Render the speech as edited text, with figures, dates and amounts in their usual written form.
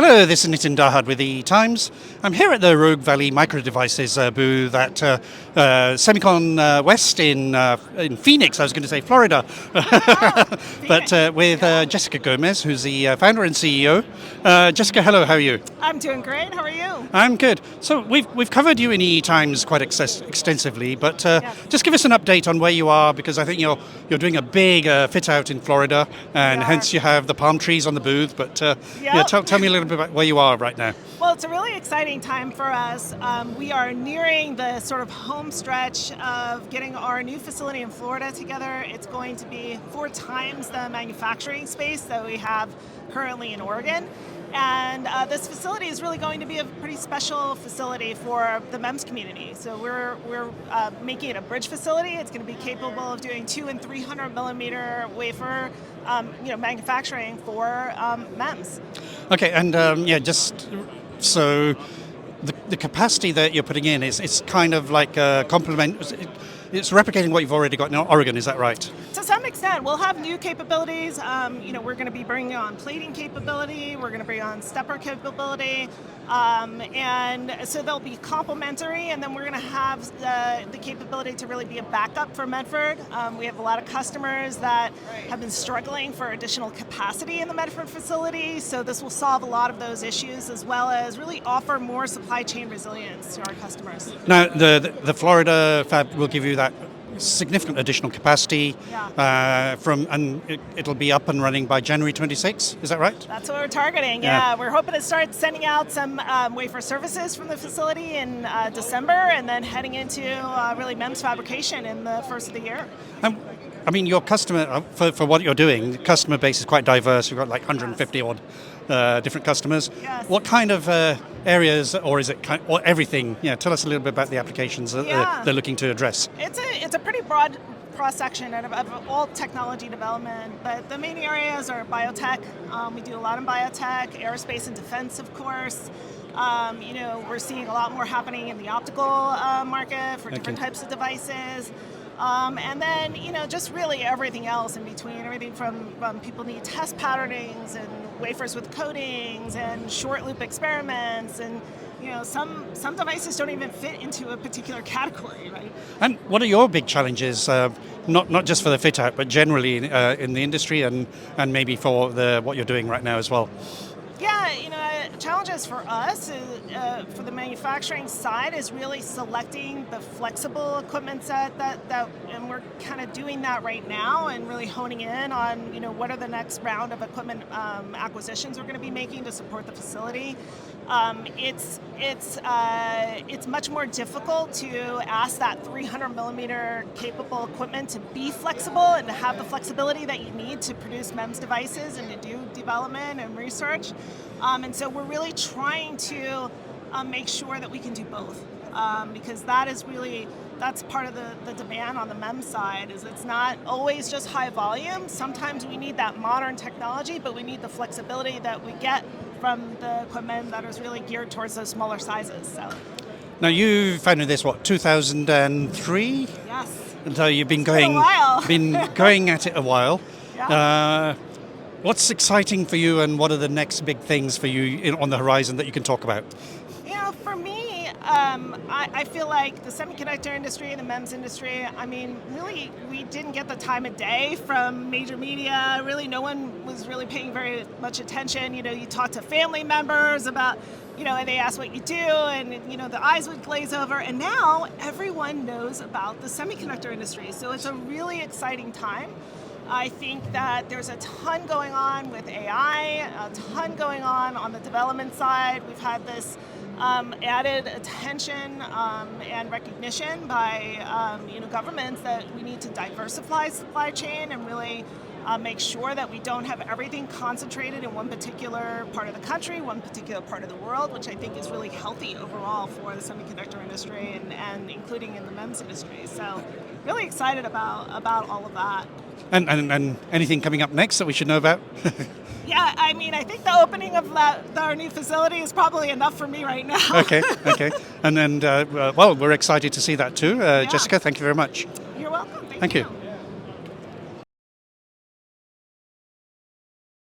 Hello, this is Nitin Dahad with the Times. I'm here at the Rogue Valley Microdevices booth at SEMICON West in Phoenix. I was going to say Florida, but with Jessica Gomez, who's the founder and CEO. Jessica, hello. How are you? I'm doing great. How are you? I'm good. So we've covered you in EE Times quite extensively, but just give us an update on where you are, because I think you're doing a big fit out in Florida, and hence you have the palm trees on the booth. But tell me a little bit about where you are right now. Well, it's a really exciting time for us. We are nearing the sort of home stretch of getting our new facility in Florida together. It's going to be 4 times the manufacturing space that we have currently in Oregon. And this facility is really going to be a pretty special facility for the MEMS community. So we're making it a bridge facility. It's going to be capable of doing 200 and 300 millimeter wafer manufacturing for MEMS. Okay, and just so the capacity that you're putting in is kind of like a complement. It's replicating what you've already got in Oregon, is that right? To some extent. We'll have new capabilities. We're going to be bringing on plating capability. We're going to bring on stepper capability. And so they'll be complementary, and then we're going to have the capability to really be a backup for Medford. We have a lot of customers that have been struggling for additional capacity in the Medford facility, so this will solve a lot of those issues, as well as really offer more supply chain resilience to our customers. Now, the Florida fab will give you that significant additional capacity and it'll be up and running by January 26, is that right? That's what we're targeting, yeah. We're hoping to start sending out some wafer services from the facility in December, and then heading into really MEMS fabrication in the first of the year. I mean, your customer, for what you're doing, the customer base is quite diverse. You've got like 150 odd different customers. Yes. What kind of areas, or is it or everything? Tell us a little bit about the applications that they're looking to address. It's a pretty broad cross-section of all technology development, but the main areas are biotech. We do a lot in biotech, aerospace and defense, of course. We're seeing a lot more happening in the optical market for different types of devices. And then, just really everything else in between, everything from people need test patternings and wafers with coatings and short loop experiments, and some devices don't even fit into a particular category, right? And what are your big challenges, not just for the fit out, but generally in the industry and maybe for what you're doing right now as well? Challenges for us for the manufacturing side is really selecting the flexible equipment set and we're kind of doing that right now, and really honing in on what are the next round of equipment acquisitions we're going to be making to support the facility. It's much more difficult to ask that 300 millimeter capable equipment to be flexible and to have the flexibility that you need to produce MEMS devices and to do development and research. And so we're really trying to make sure that we can do both, because that's part of the demand on the MEMS side. Is it's not always just high volume. Sometimes we need that modern technology, but we need the flexibility that we get from the equipment that is really geared towards those smaller sizes. So. Now, you founded this 2003? Yes. And so you've been going at it a while. Yeah. What's exciting for you, and what are the next big things for you on the horizon that you can talk about? For me, I feel like the semiconductor industry and the MEMS industry, really, we didn't get the time of day from major media. Really, no one was really paying very much attention. You talk to family members about, and they ask what you do, and, the eyes would glaze over. And now everyone knows about the semiconductor industry. So it's a really exciting time. I think that there's a ton going on with AI, a ton going on the development side. We've had this added attention and recognition by governments that we need to diversify supply chain and really make sure that we don't have everything concentrated in one particular part of the country, one particular part of the world, which I think is really healthy overall for the semiconductor industry and including in the MEMS industry. So really excited about all of that. And anything coming up next that we should know about? Yeah, I think the opening of our new facility is probably enough for me right now. Okay. And then, we're excited to see that too. Jessica, thank you very much. You're welcome. Thank you.